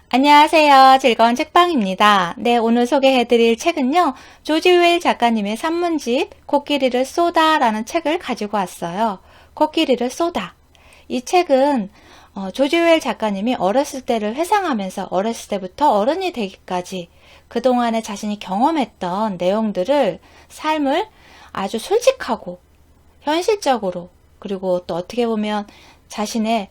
안녕하세요. 즐거운 책방입니다. 네, 오늘 소개해드릴 책은요, 조지 웰 작가님의 산문집 코끼리를 쏘다라는 책을 가지고 왔어요. 코끼리를 쏘다. 이 책은 조지 웰 작가님이 어렸을 때를 회상하면서 어렸을 때부터 어른이 되기까지 그동안에 자신이 경험했던 내용들을 삶을 아주 솔직하고 현실적으로, 그리고 또 어떻게 보면 자신의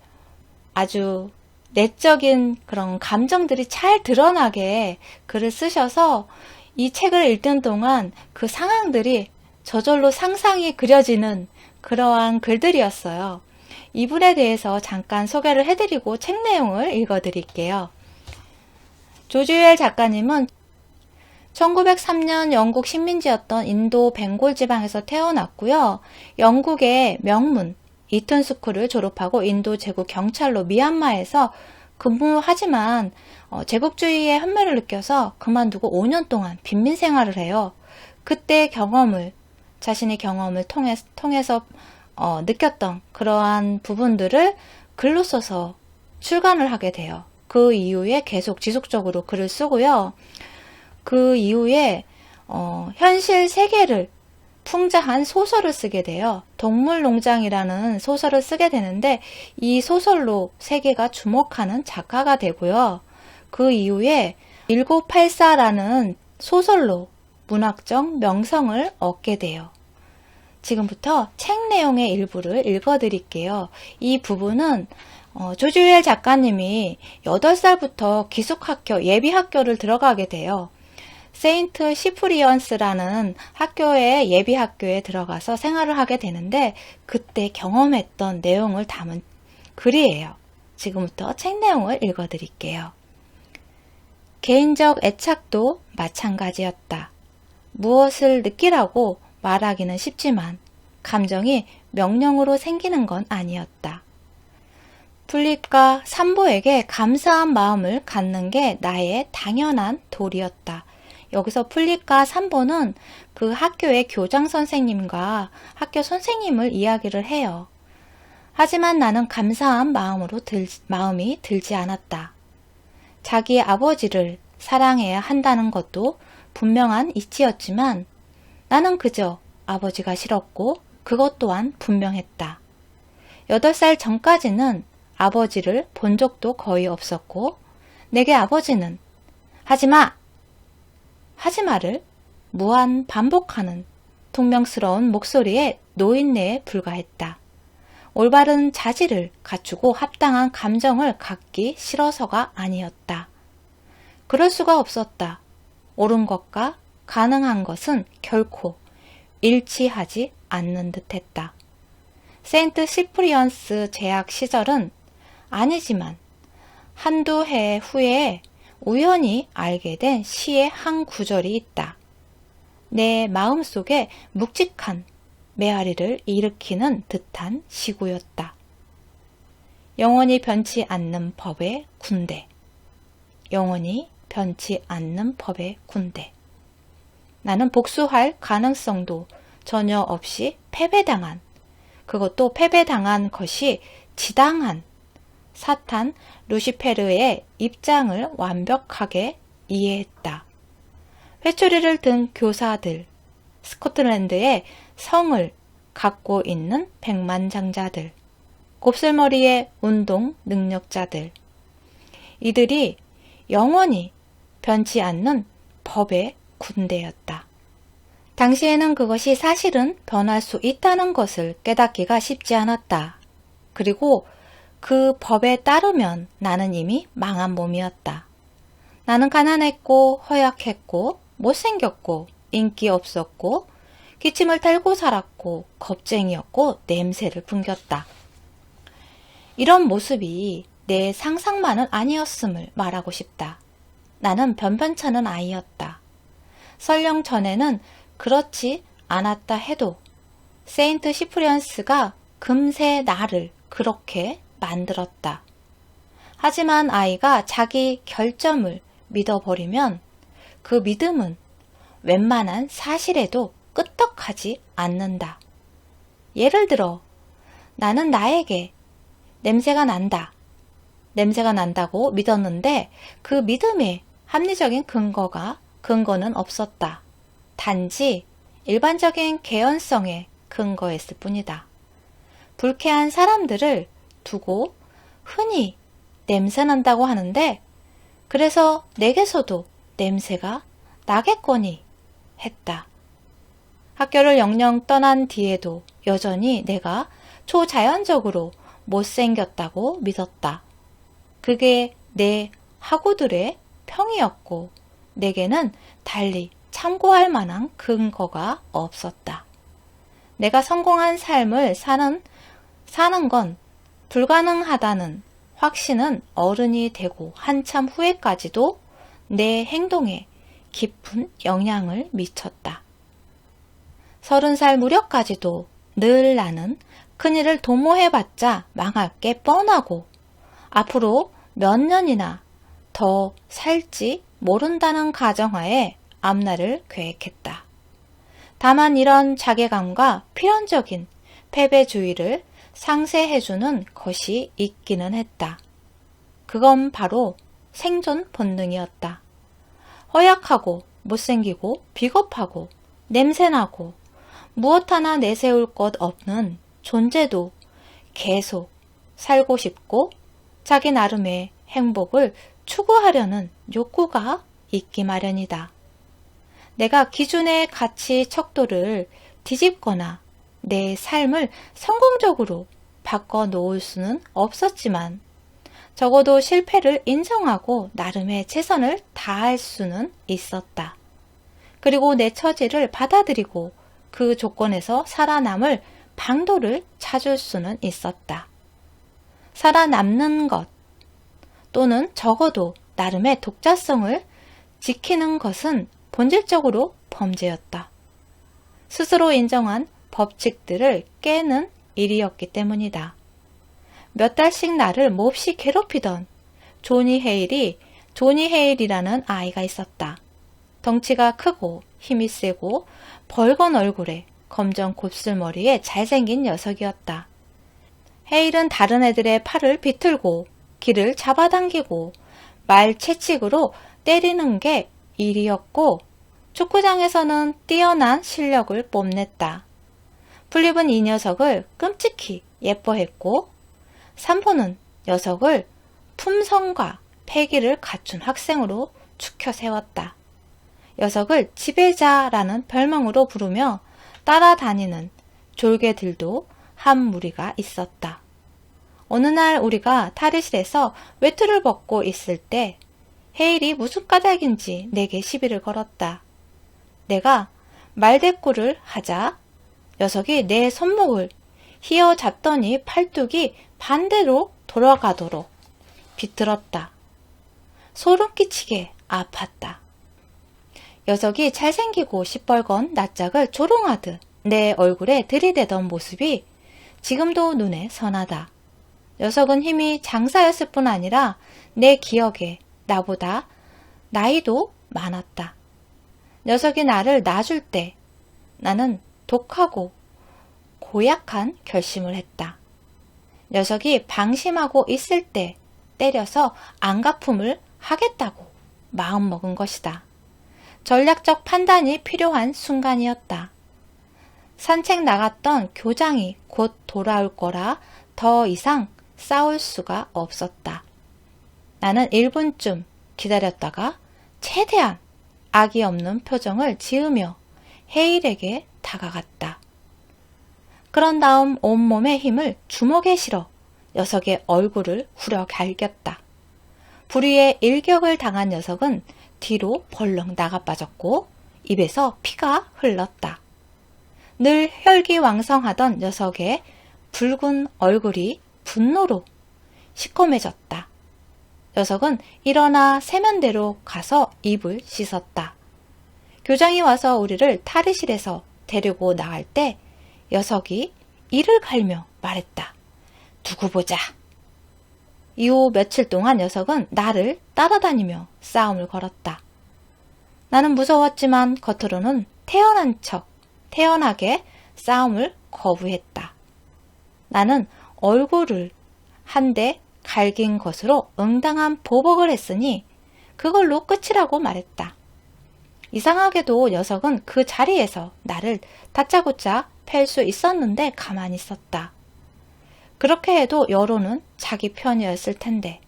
아주 내적인 그런 감정들이 잘 드러나게 글을 쓰셔서 이 책을 읽는 동안 그 상황들이 저절로 상상이 그려지는 그러한 글들이었어요. 이분에 대해서 잠깐 소개를 해드리고 책 내용을 읽어드릴게요. 조지 웰 작가님은 1903년 영국 식민지였던 인도 벵골 지방에서 태어났고요. 영국의 명문 이튼 스쿨을 졸업하고 인도 제국 경찰로 미얀마에서 근무하지만 제국주의의 환멸을 느껴서 그만두고 5년 동안 빈민 생활을 해요. 그때 자신의 경험을 통해서 느꼈던 그러한 부분들을 글로 써서 출간을 하게 돼요. 그 이후에 계속 지속적으로 글을 쓰고요. 그 이후에 현실 세계를 풍자한 소설을 쓰게 돼요. 동물농장이라는 소설을 쓰게 되는데 이 소설로 세계가 주목하는 작가가 되고요. 그 이후에 1984라는 소설로 문학적 명성을 얻게 돼요. 지금부터 책 내용의 일부를 읽어드릴게요. 이 부분은 조지 웰 작가님이 8살부터 기숙학교, 예비학교를 들어가게 돼요. 세인트 시프리언스라는 학교에 예비학교에 들어가서 생활을 하게 되는데 그때 경험했던 내용을 담은 글이에요. 지금부터 책 내용을 읽어드릴게요. 개인적 애착도 마찬가지였다. 무엇을 느끼라고 말하기는 쉽지만 감정이 명령으로 생기는 건 아니었다. 플립과 산보에게 감사한 마음을 갖는 게 나의 당연한 도리였다. 여기서 플립과 산보는 그 학교의 교장 선생님과 학교 선생님을 이야기를 해요. 하지만 나는 감사한 마음이 들지 않았다. 자기의 아버지를 사랑해야 한다는 것도 분명한 이치였지만 나는 그저 아버지가 싫었고 그것 또한 분명했다. 8살 전까지는 아버지를 본 적도 거의 없었고 내게 아버지는 하지마를 무한 반복하는 퉁명스러운 목소리에 노인네에 불과했다. 올바른 자질을 갖추고 합당한 감정을 갖기 싫어서가 아니었다. 그럴 수가 없었다. 옳은 것과 가능한 것은 결코 일치하지 않는 듯했다. 세인트 시프리언스 재학 시절은 아니지만 한두 해 후에 우연히 알게 된 시의 한 구절이 있다. 내 마음속에 묵직한 메아리를 일으키는 듯한 시구였다. 영원히 변치 않는 법의 군대. 영원히 변치 않는 법의 군대. 나는 복수할 가능성도 전혀 없이 그것도 패배당한 것이 지당한 사탄 루시페르의 입장을 완벽하게 이해했다. 회초리를 든 교사들, 스코틀랜드의 성을 갖고 있는 백만장자들, 곱슬머리의 운동 능력자들, 이들이 영원히 변치 않는 법의 군대였다. 당시에는 그것이 사실은 변할 수 있다는 것을 깨닫기가 쉽지 않았다. 그리고 그 법에 따르면 나는 이미 망한 몸이었다. 나는 가난했고 허약했고 못생겼고 인기 없었고 기침을 달고 살았고 겁쟁이였고 냄새를 풍겼다. 이런 모습이 내 상상만은 아니었음을 말하고 싶다. 나는 변변찮은 아이였다. 설령 전에는 그렇지 않았다 해도 세인트 시프리언스가 금세 나를 그렇게 만들었다. 하지만 아이가 자기 결점을 믿어버리면 그 믿음은 웬만한 사실에도 끄떡하지 않는다. 예를 들어 나는 나에게 냄새가 난다. 냄새가 난다고 믿었는데 그 믿음에 합리적인 근거는 없었다. 단지 일반적인 개연성에 근거했을 뿐이다. 불쾌한 사람들을 두고 흔히 냄새난다고 하는데 그래서 내게서도 냄새가 나겠거니 했다. 학교를 영영 떠난 뒤에도 여전히 내가 초자연적으로 못생겼다고 믿었다. 그게 내 학우들의 평이었고 내게는 달리 참고할 만한 근거가 없었다. 내가 성공한 삶을 사는 건 불가능하다는 확신은 어른이 되고 한참 후에까지도 내 행동에 깊은 영향을 미쳤다. 30살 무렵까지도 늘 나는 큰일을 도모해봤자 망할 게 뻔하고 앞으로 몇 년이나 더 살지 모른다는 가정하에 앞날을 계획했다. 다만 이런 자괴감과 필연적인 패배주의를 상쇄해주는 것이 있기는 했다. 그건 바로 생존 본능이었다. 허약하고 못생기고 비겁하고 냄새나고 무엇 하나 내세울 것 없는 존재도 계속 살고 싶고 자기 나름의 행복을 추구하려는 욕구가 있기 마련이다. 내가 기준의 가치 척도를 뒤집거나 내 삶을 성공적으로 바꿔 놓을 수는 없었지만 적어도 실패를 인정하고 나름의 최선을 다할 수는 있었다. 그리고 내 처지를 받아들이고 그 조건에서 살아남을 방도를 찾을 수는 있었다. 살아남는 것 또는 적어도 나름의 독자성을 지키는 것은 본질적으로 범죄였다. 스스로 인정한 법칙들을 깨는 일이었기 때문이다. 몇 달씩 나를 몹시 괴롭히던 조니 헤일이라는 아이가 있었다. 덩치가 크고 힘이 세고 벌건 얼굴에 검정 곱슬머리에 잘생긴 녀석이었다. 헤일은 다른 애들의 팔을 비틀고 길을 잡아당기고 말 채찍으로 때리는 게 일이었고 축구장에서는 뛰어난 실력을 뽐냈다. 플립은 이 녀석을 끔찍히 예뻐했고 산포는 녀석을 품성과 패기를 갖춘 학생으로 추켜 세웠다. 녀석을 지배자라는 별명으로 부르며 따라다니는 졸개들도 한 무리가 있었다. 어느 날 우리가 탈의실에서 외투를 벗고 있을 때 헤일이 무슨 까닭인지 내게 시비를 걸었다. 내가 말대꾸를 하자 녀석이 내 손목을 휘어잡더니 팔뚝이 반대로 돌아가도록 비틀었다. 소름 끼치게 아팠다. 녀석이 잘생기고 시뻘건 낯짝을 조롱하듯 내 얼굴에 들이대던 모습이 지금도 눈에 선하다. 녀석은 힘이 장사였을 뿐 아니라 내 기억에 나보다 나이도 많았다. 녀석이 나를 놔줄 때 나는 독하고 고약한 결심을 했다. 녀석이 방심하고 있을 때 때려서 안갚음을 하겠다고 마음먹은 것이다. 전략적 판단이 필요한 순간이었다. 산책 나갔던 교장이 곧 돌아올 거라 더 이상 싸울 수가 없었다. 나는 1분쯤 기다렸다가 최대한 악이 없는 표정을 지으며 헤일에게 다가갔다. 그런 다음 온몸의 힘을 주먹에 실어 녀석의 얼굴을 후려 갈겼다. 불의의 일격을 당한 녀석은 뒤로 벌렁 나가 빠졌고 입에서 피가 흘렀다. 늘 혈기왕성하던 녀석의 붉은 얼굴이 분노로 시커매졌다. 녀석은 일어나 세면대로 가서 입을 씻었다. 교장이 와서 우리를 탈의실에서 데리고 나갈 때 녀석이 이를 갈며 말했다. 두고 보자. 이후 며칠 동안 녀석은 나를 따라다니며 싸움을 걸었다. 나는 무서웠지만 겉으로는 태연하게 싸움을 거부했다. 나는 얼굴을 한 대 갈긴 것으로 응당한 보복을 했으니 그걸로 끝이라고 말했다. 이상하게도 녀석은 그 자리에서 나를 다짜고짜 팰 수 있었는데 가만히 있었다. 그렇게 해도 여론은 자기 편이었을 텐데.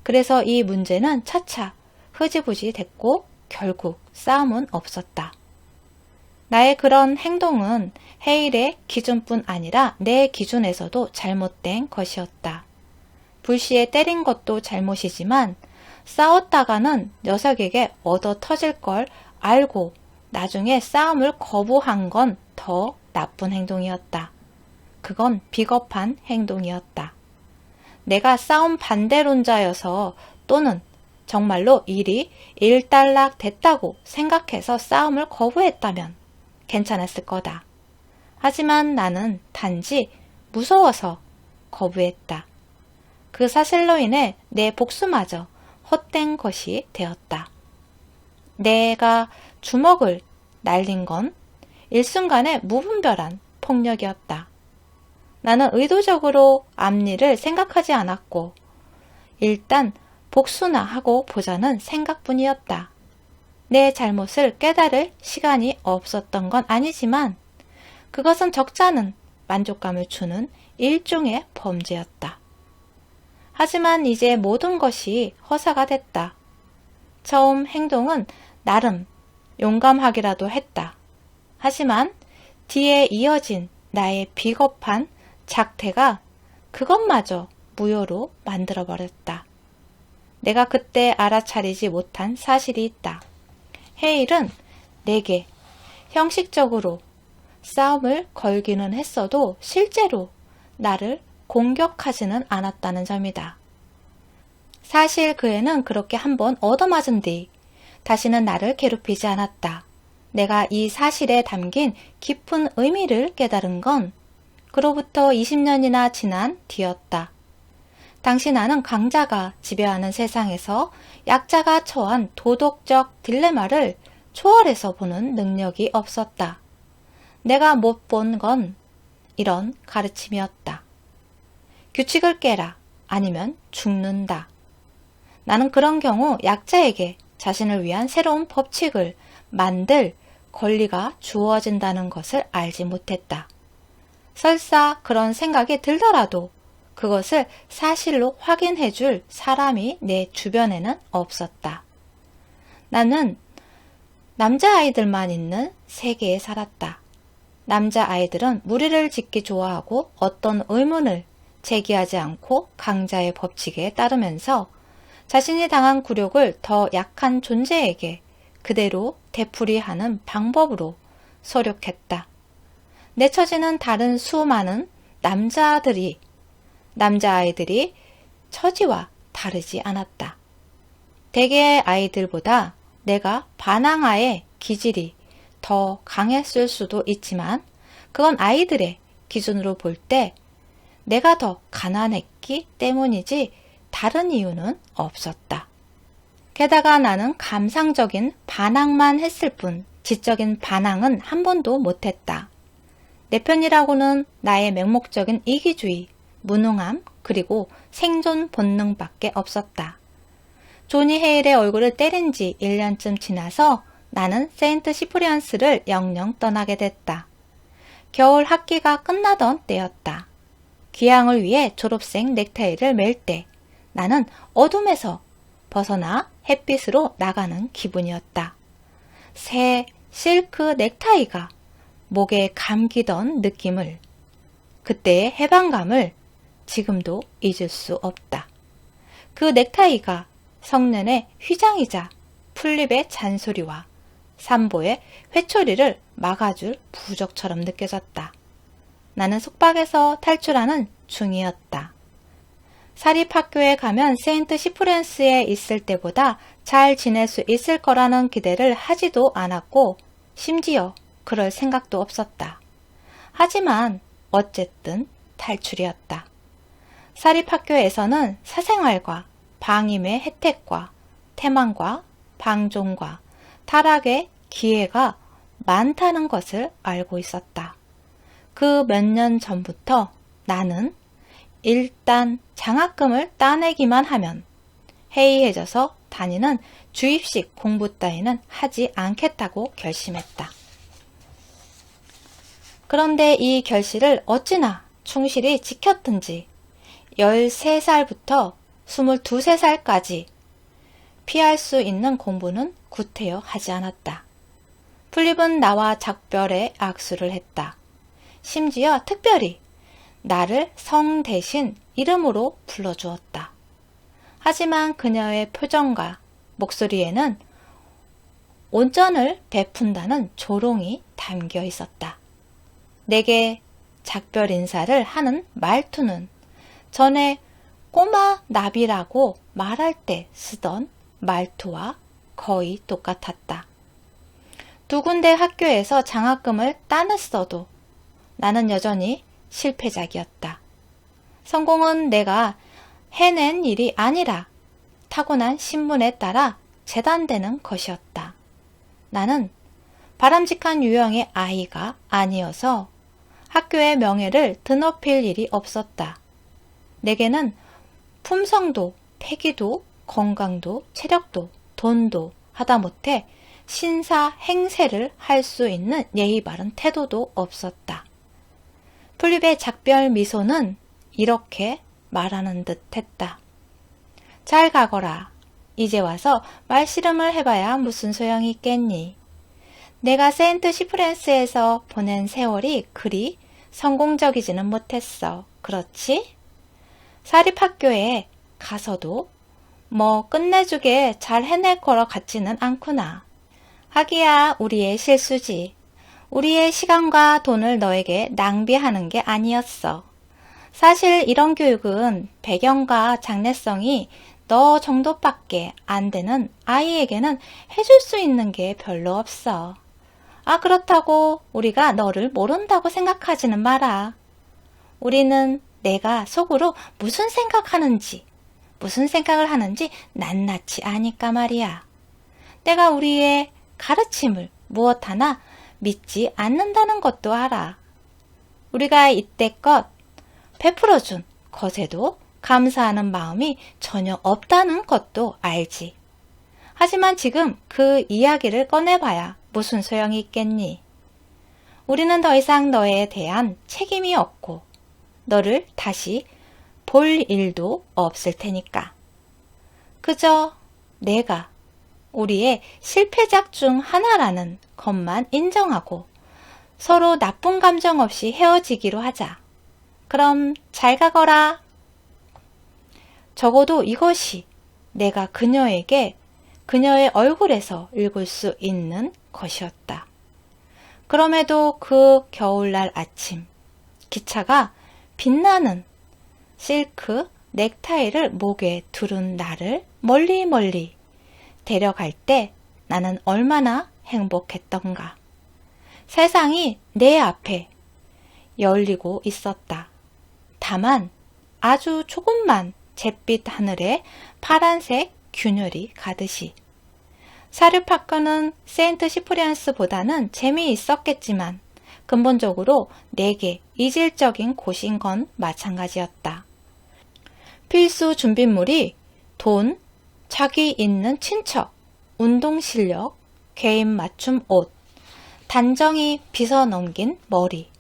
그래서 이 문제는 차차 흐지부지 됐고 결국 싸움은 없었다. 나의 그런 행동은 헤일의 기준뿐 아니라 내 기준에서도 잘못된 것이었다. 불시에 때린 것도 잘못이지만 싸웠다가는 녀석에게 얻어 터질 걸 알고 나중에 싸움을 거부한 건 더 나쁜 행동이었다. 그건 비겁한 행동이었다. 내가 싸움 반대론자여서 또는 정말로 일이 일단락 됐다고 생각해서 싸움을 거부했다면 괜찮았을 거다. 하지만 나는 단지 무서워서 거부했다. 그 사실로 인해 내 복수마저 헛된 것이 되었다. 내가 주먹을 날린 건 일순간의 무분별한 폭력이었다. 나는 의도적으로 앞일을 생각하지 않았고 일단 복수나 하고 보자는 생각뿐이었다. 내 잘못을 깨달을 시간이 없었던 건 아니지만 그것은 적잖은 만족감을 주는 일종의 범죄였다. 하지만 이제 모든 것이 허사가 됐다. 처음 행동은 나름 용감하기라도 했다. 하지만 뒤에 이어진 나의 비겁한 작태가 그것마저 무효로 만들어버렸다. 내가 그때 알아차리지 못한 사실이 있다. 헤일은 내게 형식적으로 싸움을 걸기는 했어도 실제로 나를 공격하지는 않았다는 점이다. 사실 그 애는 그렇게 한번 얻어맞은 뒤 다시는 나를 괴롭히지 않았다. 내가 이 사실에 담긴 깊은 의미를 깨달은 건 그로부터 20년이나 지난 뒤였다. 당시 나는 강자가 지배하는 세상에서 약자가 처한 도덕적 딜레마를 초월해서 보는 능력이 없었다. 내가 못 본 건 이런 가르침이었다. 규칙을 깨라, 아니면 죽는다. 나는 그런 경우 약자에게 자신을 위한 새로운 법칙을 만들 권리가 주어진다는 것을 알지 못했다. 설사 그런 생각이 들더라도 그것을 사실로 확인해 줄 사람이 내 주변에는 없었다. 나는 남자아이들만 있는 세계에 살았다. 남자아이들은 무리를 짓기 좋아하고 어떤 의문을 제기하지 않고 강자의 법칙에 따르면서 자신이 당한 굴욕을 더 약한 존재에게 그대로 되풀이하는 방법으로 소력했다. 내 처지는 다른 수많은 남자아이들이 처지와 다르지 않았다. 대개의 아이들보다 내가 반항아의 기질이 더 강했을 수도 있지만 그건 아이들의 기준으로 볼 때 내가 더 가난했기 때문이지 다른 이유는 없었다. 게다가 나는 감상적인 반항만 했을 뿐 지적인 반항은 한 번도 못했다. 내 편이라고는 나의 맹목적인 이기주의, 무능함, 그리고 생존 본능밖에 없었다. 조니 헤일의 얼굴을 때린 지 1년쯤 지나서 나는 세인트 시프리안스를 영영 떠나게 됐다. 겨울 학기가 끝나던 때였다. 귀향을 위해 졸업생 넥타이를 맬 때 나는 어둠에서 벗어나 햇빛으로 나가는 기분이었다. 새 실크 넥타이가 목에 감기던 느낌을, 그때의 해방감을 지금도 잊을 수 없다. 그 넥타이가 성년의 휘장이자 풀립의 잔소리와 산보의 회초리를 막아줄 부적처럼 느껴졌다. 나는 속박에서 탈출하는 중이었다. 사립학교에 가면 세인트 시프렌스에 있을 때보다 잘 지낼 수 있을 거라는 기대를 하지도 않았고 심지어 그럴 생각도 없었다. 하지만 어쨌든 탈출이었다. 사립학교에서는 사생활과 방임의 혜택과 태만과 방종과 타락의 기회가 많다는 것을 알고 있었다. 그 몇 년 전부터 나는 일단 장학금을 따내기만 하면 해이해져서 다니는 주입식 공부 따위는 하지 않겠다고 결심했다. 그런데 이 결실을 어찌나 충실히 지켰든지 13살부터 22, 3살까지 피할 수 있는 공부는 구태여 하지 않았다. 풀립은 나와 작별의 악수를 했다. 심지어 특별히 나를 성 대신 이름으로 불러주었다. 하지만 그녀의 표정과 목소리에는 온전을 베푼다는 조롱이 담겨 있었다. 내게 작별 인사를 하는 말투는 전에 꼬마 나비라고 말할 때 쓰던 말투와 거의 똑같았다. 두 군데 학교에서 장학금을 따냈어도 나는 여전히 실패작이었다. 성공은 내가 해낸 일이 아니라 타고난 신분에 따라 재단되는 것이었다. 나는 바람직한 유형의 아이가 아니어서 학교의 명예를 드높일 일이 없었다. 내게는 품성도, 패기도, 건강도, 체력도, 돈도 하다못해 신사 행세를 할 수 있는 예의 바른 태도도 없었다. 풀립의 작별 미소는 이렇게 말하는 듯 했다. 잘 가거라. 이제 와서 말씨름을 해봐야 무슨 소용이 있겠니? 내가 세인트 시프렌스에서 보낸 세월이 그리 성공적이지는 못했어. 그렇지? 사립학교에 가서도 뭐 끝내주게 잘 해낼 거라 같지는 않구나. 하기야 우리의 실수지. 우리의 시간과 돈을 너에게 낭비하는 게 아니었어. 사실 이런 교육은 배경과 장래성이 너 정도밖에 안 되는 아이에게는 해줄 수 있는 게 별로 없어. 아, 그렇다고 우리가 너를 모른다고 생각하지는 마라. 우리는 내가 속으로 무슨 생각을 하는지 낱낱이 아니까 말이야. 내가 우리의 가르침을 무엇 하나 믿지 않는다는 것도 알아. 우리가 이때껏 베풀어준 것에도 감사하는 마음이 전혀 없다는 것도 알지. 하지만 지금 그 이야기를 꺼내봐야 무슨 소용이 있겠니? 우리는 더 이상 너에 대한 책임이 없고 너를 다시 볼 일도 없을 테니까. 그저 내가 우리의 실패작 중 하나라는 것만 인정하고 서로 나쁜 감정 없이 헤어지기로 하자. 그럼 잘 가거라. 적어도 이것이 내가 그녀에게 그녀의 얼굴에서 읽을 수 있는 것이었다. 그럼에도 그 겨울날 아침, 기차가 빛나는 실크 넥타이를 목에 두른 나를 멀리 데려갈 때 나는 얼마나 행복했던가. 세상이 내 앞에 열리고 있었다. 다만 아주 조금만 잿빛 하늘에 파란색 균열이 가듯이. 사립학교는 세인트 시프리안스보다는 재미있었겠지만 근본적으로 내게 이질적인 곳인 건 마찬가지였다. 필수 준비물이 돈, 자기 있는 친척, 운동 실력, 개인 맞춤 옷, 단정히 빗어 넘긴 머리.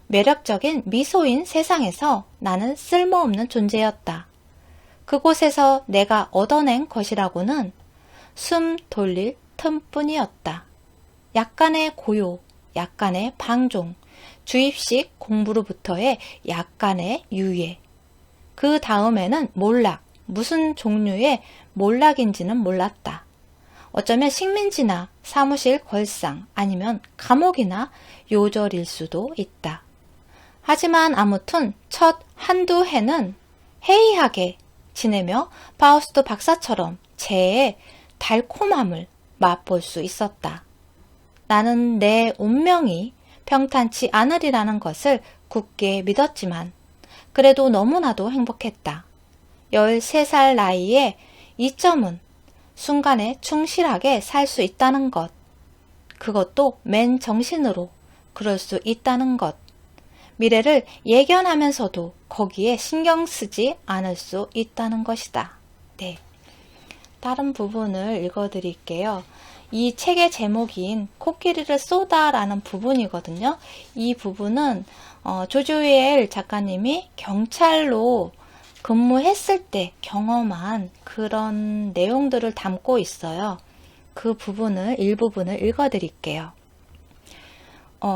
매력적인 미소인 세상에서 나는 쓸모없는 존재였다. 그곳에서 내가 얻어낸 것이라고는 숨 돌릴 틈뿐이었다. 약간의 고요, 약간의 방종, 주입식 공부로부터의 약간의 유예. 그 다음에는 몰락, 무슨 종류의 몰락인지는 몰랐다. 어쩌면 식민지나 사무실 걸상 아니면 감옥이나 요절일 수도 있다. 하지만 아무튼 첫 한두 해는 해이하게 지내며 파우스트 박사처럼 재의 달콤함을 맛볼 수 있었다. 나는 내 운명이 평탄치 않으리라는 것을 굳게 믿었지만 그래도 너무나도 행복했다. 13살 나이에 이점은 순간에 충실하게 살 수 있다는 것. 그것도 맨 정신으로 그럴 수 있다는 것. 미래를 예견하면서도 거기에 신경 쓰지 않을 수 있다는 것이다. 네. 다른 부분을 읽어드릴게요. 이 책의 제목인 코끼리를 쏘다 라는 부분이거든요. 이 부분은 조조엘 작가님이 경찰로 근무했을 때 경험한 그런 내용들을 담고 있어요. 그 부분을 일부분을 읽어드릴게요.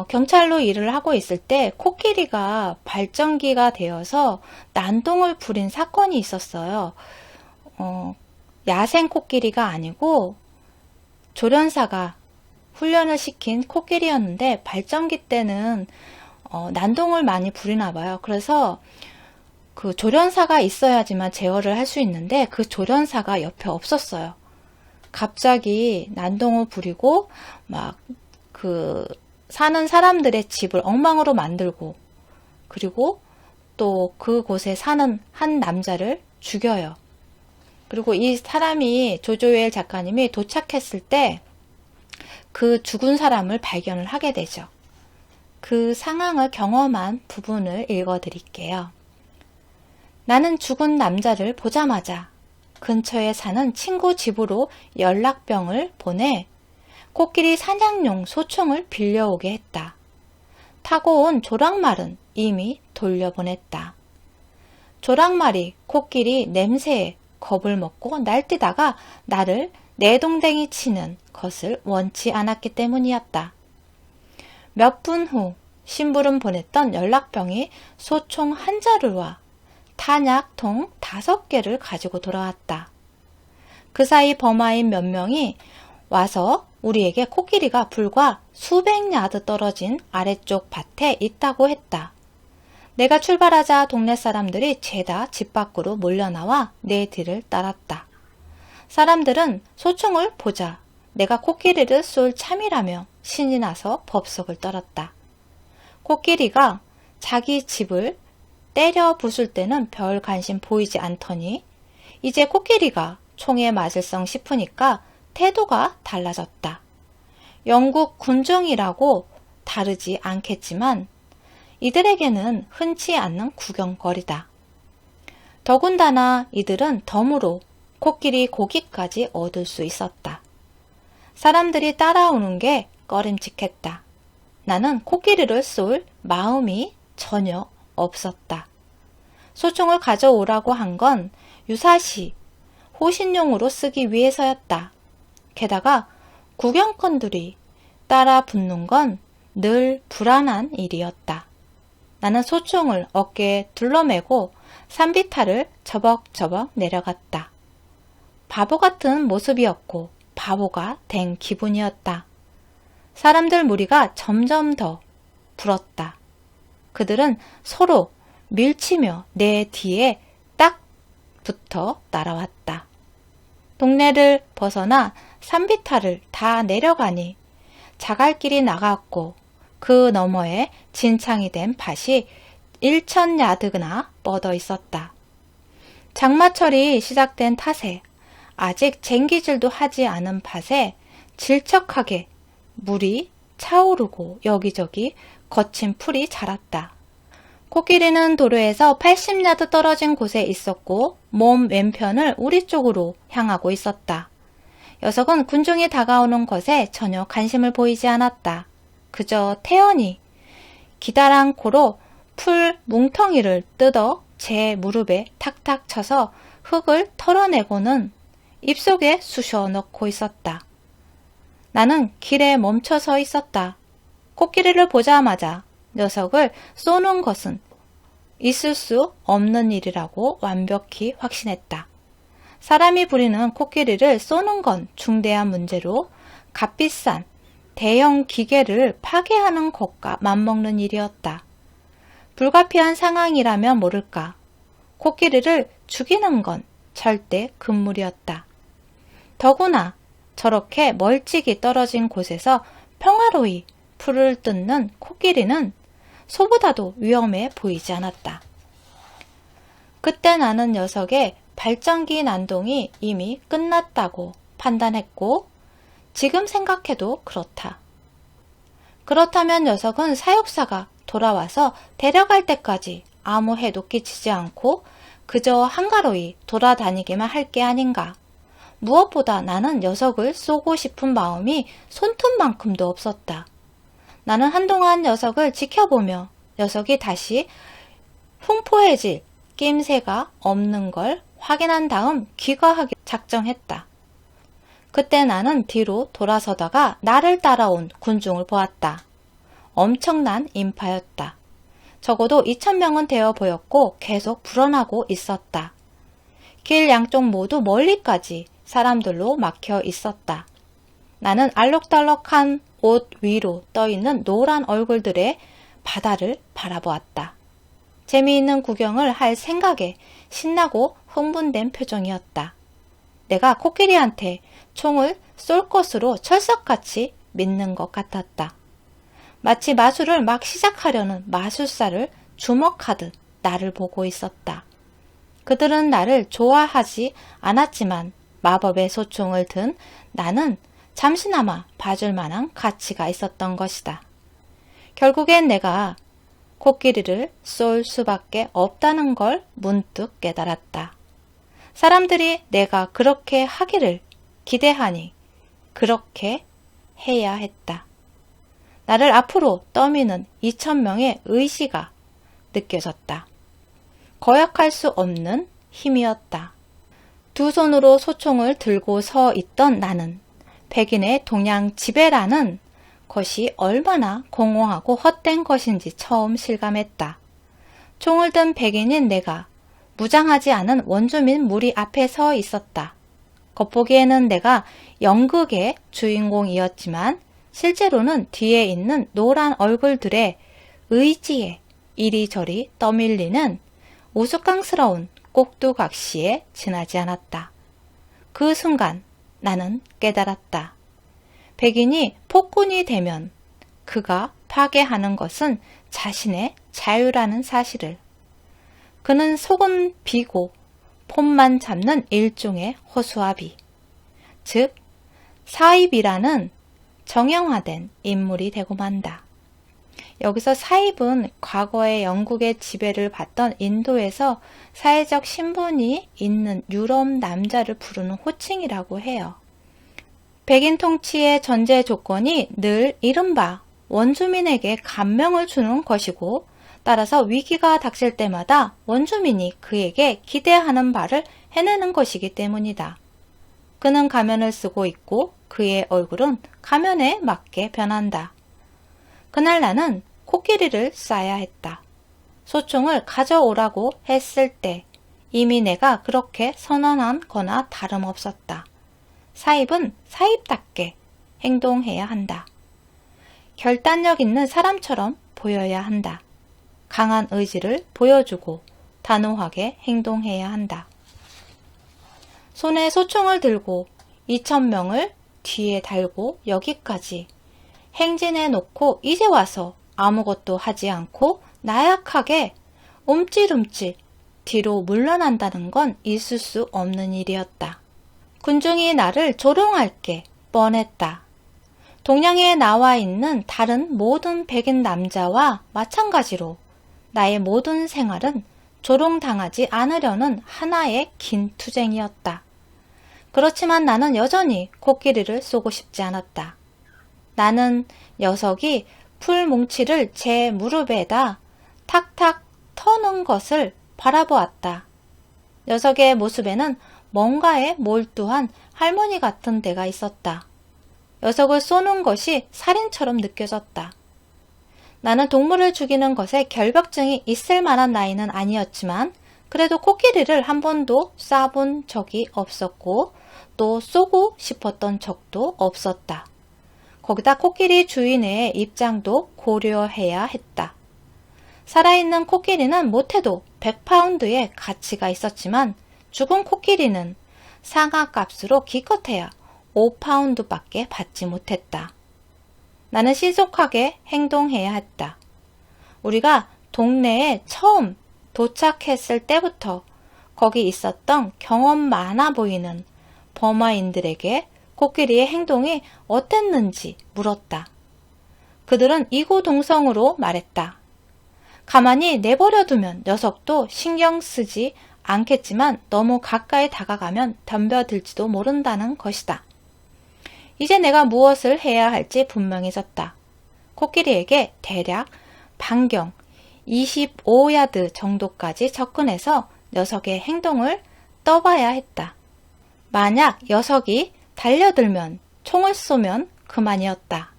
경찰로 일을 하고 있을 때 코끼리가 발전기가 되어서 난동을 부린 사건이 있었어요. 야생 코끼리가 아니고 조련사가 훈련을 시킨 코끼리였는데 발전기 때는 난동을 많이 부리나 봐요. 그래서 그 조련사가 있어야지만 제어를 할 수 있는데 그 조련사가 옆에 없었어요. 갑자기 난동을 부리고 막 그 사는 사람들의 집을 엉망으로 만들고 그리고 또 그곳에 사는 한 남자를 죽여요. 그리고 이 사람이 조조엘 작가님이 도착했을 때 그 죽은 사람을 발견을 하게 되죠. 그 상황을 경험한 부분을 읽어드릴게요. 나는 죽은 남자를 보자마자 근처에 사는 친구 집으로 연락병을 보내 코끼리 사냥용 소총을 빌려오게 했다. 타고 온 조랑말은 이미 돌려보냈다. 조랑말이 코끼리 냄새에 겁을 먹고 날뛰다가 나를 내동댕이 치는 것을 원치 않았기 때문이었다. 몇 분 후 심부름 보냈던 연락병이 소총 한 자루와 탄약통 5개를 가지고 돌아왔다. 그 사이 범아인 몇 명이 와서 우리에게 코끼리가 불과 수백 야드 떨어진 아래쪽 밭에 있다고 했다. 내가 출발하자 동네 사람들이 죄다 집 밖으로 몰려나와 내 뒤를 따랐다. 사람들은 소총을 보자 내가 코끼리를 쏠 참이라며 신이 나서 법석을 떨었다. 코끼리가 자기 집을 때려 부술 때는 별 관심 보이지 않더니 이제 코끼리가 총에 맞을성 싶으니까 태도가 달라졌다. 영국 군중이라고 다르지 않겠지만 이들에게는 흔치 않는 구경거리다. 더군다나 이들은 덤으로 코끼리 고기까지 얻을 수 있었다. 사람들이 따라오는 게 꺼림칙했다. 나는 코끼리를 쏠 마음이 전혀 없었다. 소총을 가져오라고 한 건 유사시 호신용으로 쓰기 위해서였다. 게다가 구경꾼들이 따라 붙는 건 늘 불안한 일이었다. 나는 소총을 어깨에 둘러매고 산비탈을 저벅저벅 내려갔다. 바보 같은 모습이었고 바보가 된 기분이었다. 사람들 무리가 점점 더 불었다. 그들은 서로 밀치며 내 뒤에 딱 붙어 날아왔다. 동네를 벗어나 산비탈을 다 내려가니 자갈길이 나갔고 그 너머에 진창이 된 밭이 1000야드나 뻗어 있었다. 장마철이 시작된 탓에 아직 쟁기질도 하지 않은 밭에 질척하게 물이 차오르고 여기저기 거친 풀이 자랐다. 코끼리는 도로에서 80야드 떨어진 곳에 있었고 몸 왼편을 우리 쪽으로 향하고 있었다. 녀석은 군중이 다가오는 것에 전혀 관심을 보이지 않았다. 그저 태연히 기다란코로 풀 뭉텅이를 뜯어 제 무릎에 탁탁 쳐서 흙을 털어내고는 입속에 쑤셔 넣고 있었다. 나는 길에 멈춰 서 있었다. 코끼리를 보자마자 녀석을 쏘는 것은 있을 수 없는 일이라고 완벽히 확신했다. 사람이 부리는 코끼리를 쏘는 건 중대한 문제로 값비싼 대형 기계를 파괴하는 것과 맞먹는 일이었다. 불가피한 상황이라면 모를까. 코끼리를 죽이는 건 절대 금물이었다. 더구나 저렇게 멀찍이 떨어진 곳에서 평화로이 풀을 뜯는 코끼리는 소보다도 위험해 보이지 않았다. 그때 나는 녀석의 발전기 난동이 이미 끝났다고 판단했고 지금 생각해도 그렇다. 그렇다면 녀석은 사육사가 돌아와서 데려갈 때까지 아무 해도 끼치지 않고 그저 한가로이 돌아다니기만 할 게 아닌가. 무엇보다 나는 녀석을 쏘고 싶은 마음이 손톱만큼도 없었다. 나는 한동안 녀석을 지켜보며 녀석이 다시 흉포해질 낌새가 없는 걸 확인한 다음 귀가하기 작정했다. 그때 나는 뒤로 돌아서다가 나를 따라온 군중을 보았다. 엄청난 인파였다. 적어도 2,000명은 되어 보였고 계속 불어나고 있었다. 길 양쪽 모두 멀리까지 사람들로 막혀 있었다. 나는 알록달록한 옷 위로 떠있는 노란 얼굴들의 바다를 바라보았다. 재미있는 구경을 할 생각에 신나고 흥분된 표정이었다. 내가 코끼리한테 총을 쏠 것으로 철석같이 믿는 것 같았다. 마치 마술을 막 시작하려는 마술사를 주목하듯 나를 보고 있었다. 그들은 나를 좋아하지 않았지만 마법의 소총을 든 나는 잠시나마 봐줄 만한 가치가 있었던 것이다. 결국엔 내가 코끼리를 쏠 수밖에 없다는 걸 문득 깨달았다. 사람들이 내가 그렇게 하기를 기대하니 그렇게 해야 했다. 나를 앞으로 떠미는 2,000명의 의지가 느껴졌다. 거역할 수 없는 힘이었다. 두 손으로 소총을 들고 서 있던 나는 백인의 동양 지배라는 것이 얼마나 공허하고 헛된 것인지 처음 실감했다. 총을 든 백인인 내가 무장하지 않은 원주민 무리 앞에 서 있었다. 겉보기에는 내가 연극의 주인공이었지만 실제로는 뒤에 있는 노란 얼굴들의 의지에 이리저리 떠밀리는 우스꽝스러운 꼭두각시에 지나지 않았다. 그 순간 나는 깨달았다. 백인이 폭군이 되면 그가 파괴하는 것은 자신의 자유라는 사실을. 그는 속은 비고 폼만 잡는 일종의 허수아비, 즉 사입이라는 정형화된 인물이 되고 만다. 여기서 사입은 과거에 영국의 지배를 받던 인도에서 사회적 신분이 있는 유럽 남자를 부르는 호칭이라고 해요. 백인 통치의 전제 조건이 늘 이른바 원주민에게 감명을 주는 것이고, 따라서 위기가 닥칠 때마다 원주민이 그에게 기대하는 바를 해내는 것이기 때문이다. 그는 가면을 쓰고 있고 그의 얼굴은 가면에 맞게 변한다. 그날 나는 코끼리를 쏴야 했다. 소총을 가져오라고 했을 때 이미 내가 그렇게 선언한 거나 다름없었다. 사입은 사입답게 행동해야 한다. 결단력 있는 사람처럼 보여야 한다. 강한 의지를 보여주고 단호하게 행동해야 한다. 손에 소총을 들고 2,000명을 뒤에 달고 여기까지 행진해 놓고 이제 와서 아무것도 하지 않고 나약하게 움찔움찔 뒤로 물러난다는 건 있을 수 없는 일이었다. 군중이 나를 조롱할 게 뻔했다. 동양에 나와 있는 다른 모든 백인 남자와 마찬가지로 나의 모든 생활은 조롱당하지 않으려는 하나의 긴 투쟁이었다. 그렇지만 나는 여전히 코끼리를 쏘고 싶지 않았다. 나는 녀석이 풀뭉치를 제 무릎에다 탁탁 터는 것을 바라보았다. 녀석의 모습에는 뭔가에 몰두한 할머니 같은 데가 있었다. 녀석을 쏘는 것이 살인처럼 느껴졌다. 나는 동물을 죽이는 것에 결벽증이 있을 만한 나이는 아니었지만 그래도 코끼리를 한 번도 쏴본 적이 없었고 또 쏘고 싶었던 적도 없었다. 거기다 코끼리 주인의 입장도 고려해야 했다. 살아있는 코끼리는 못해도 100파운드의 가치가 있었지만 죽은 코끼리는 상하값으로 기껏해야 5파운드밖에 받지 못했다. 나는 신속하게 행동해야 했다. 우리가 동네에 처음 도착했을 때부터 거기 있었던 경험 많아 보이는 버마인들에게 코끼리의 행동이 어땠는지 물었다. 그들은 이구동성으로 말했다. 가만히 내버려두면 녀석도 신경 쓰지 않겠지만 너무 가까이 다가가면 덤벼들지도 모른다는 것이다. 이제 내가 무엇을 해야 할지 분명해졌다. 코끼리에게 대략 반경 25야드 정도까지 접근해서 녀석의 행동을 떠봐야 했다. 만약 녀석이 달려들면 총을 쏘면 그만이었다.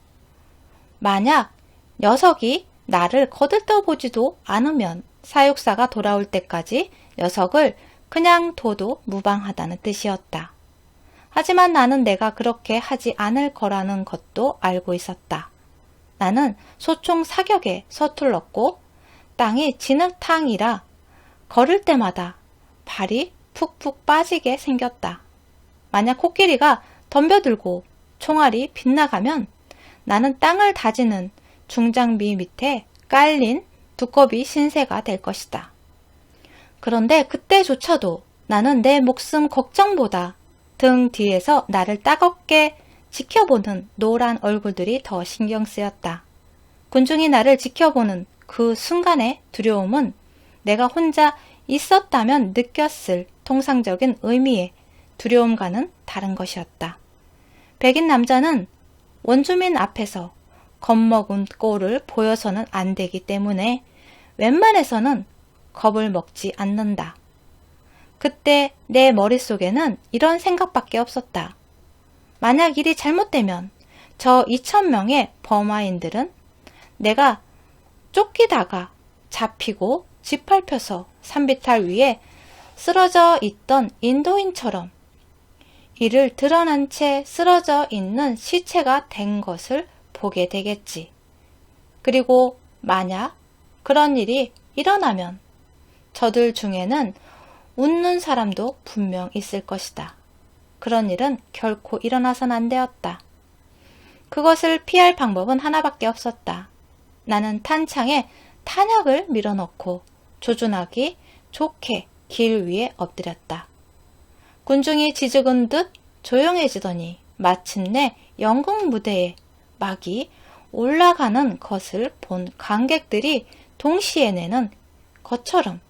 만약 녀석이 나를 거들떠보지도 않으면 사육사가 돌아올 때까지 녀석을 그냥 둬도 무방하다는 뜻이었다. 하지만 나는 내가 그렇게 하지 않을 거라는 것도 알고 있었다. 나는 소총 사격에 서툴렀고 땅이 진흙탕이라 걸을 때마다 발이 푹푹 빠지게 생겼다. 만약 코끼리가 덤벼들고 총알이 빗나가면 나는 땅을 다지는 중장비 밑에 깔린 두꺼비 신세가 될 것이다. 그런데 그때조차도 나는 내 목숨 걱정보다 등 뒤에서 나를 따갑게 지켜보는 노란 얼굴들이 더 신경 쓰였다. 군중이 나를 지켜보는 그 순간의 두려움은 내가 혼자 있었다면 느꼈을 통상적인 의미의 두려움과는 다른 것이었다. 백인 남자는 원주민 앞에서 겁먹은 꼴을 보여서는 안 되기 때문에 웬만해서는 겁을 먹지 않는다. 그때 내 머릿속에는 이런 생각밖에 없었다. 만약 일이 잘못되면 저 2,000명의 버마인들은 내가 쫓기다가 잡히고 짓밟혀서 산비탈 위에 쓰러져 있던 인도인처럼 이를 드러난 채 쓰러져 있는 시체가 된 것을 보게 되겠지. 그리고 만약 그런 일이 일어나면 저들 중에는 웃는 사람도 분명 있을 것이다. 그런 일은 결코 일어나선 안 되었다. 그것을 피할 방법은 하나밖에 없었다. 나는 탄창에 탄약을 밀어넣고 조준하기 좋게 길 위에 엎드렸다. 군중이 지저근 듯 조용해지더니 마침내 연극 무대에 막이 올라가는 것을 본 관객들이 동시에 내는 것처럼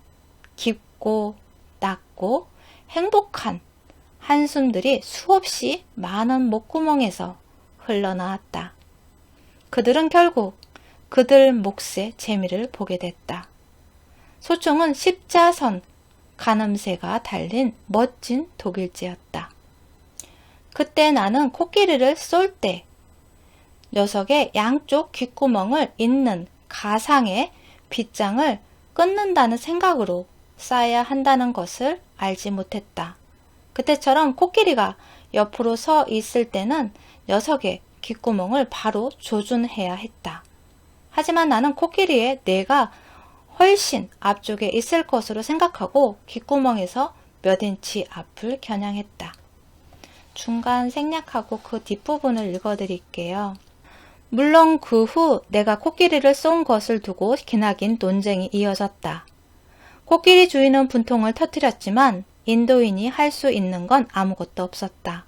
깊고 낮고 행복한 한숨들이 수없이 많은 목구멍에서 흘러나왔다. 그들은 결국 그들 몫의 재미를 보게 됐다. 소총은 십자선 가늠새가 달린 멋진 독일제였다. 그때 나는 코끼리를 쏠 때 녀석의 양쪽 귓구멍을 잇는 가상의 빗장을 끊는다는 생각으로 쏴야 한다는 것을 알지 못했다. 그때처럼 코끼리가 옆으로 서 있을 때는 녀석의 귓구멍을 바로 조준해야 했다. 하지만 나는 코끼리의 뇌가 훨씬 앞쪽에 있을 것으로 생각하고 귓구멍에서 몇 인치 앞을 겨냥했다. 중간 생략하고 그 뒷부분을 읽어드릴게요. 물론 그 후 내가 코끼리를 쏜 것을 두고 기나긴 논쟁이 이어졌다. 코끼리 주인은 분통을 터뜨렸지만 인도인이 할 수 있는 건 아무것도 없었다.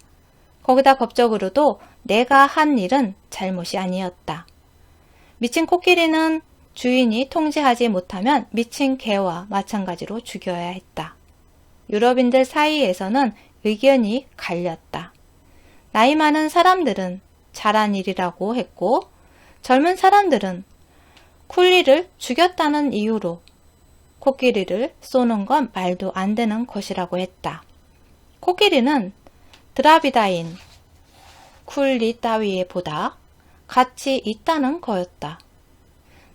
거기다 법적으로도 내가 한 일은 잘못이 아니었다. 미친 코끼리는 주인이 통제하지 못하면 미친 개와 마찬가지로 죽여야 했다. 유럽인들 사이에서는 의견이 갈렸다. 나이 많은 사람들은 잘한 일이라고 했고 젊은 사람들은 쿨리를 죽였다는 이유로 코끼리를 쏘는 건 말도 안 되는 것이라고 했다. 코끼리는 드라비다인 쿨리 따위에 보다 가치 있다는 거였다.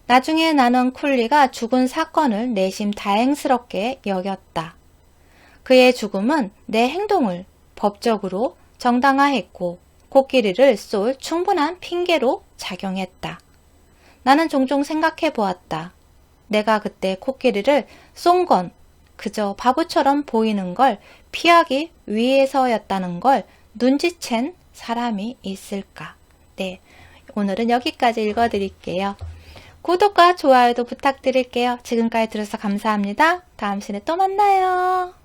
나중에 나는 쿨리가 죽은 사건을 내심 다행스럽게 여겼다. 그의 죽음은 내 행동을 법적으로 정당화했고 코끼리를 쏠 충분한 핑계로 작용했다. 나는 종종 생각해 보았다. 내가 그때 코끼리를 쏜 건 그저 바보처럼 보이는 걸 피하기 위해서였다는 걸 눈치챈 사람이 있을까? 네, 오늘은 여기까지 읽어드릴게요. 구독과 좋아요도 부탁드릴게요. 지금까지 들어서 감사합니다. 다음 시간에 또 만나요.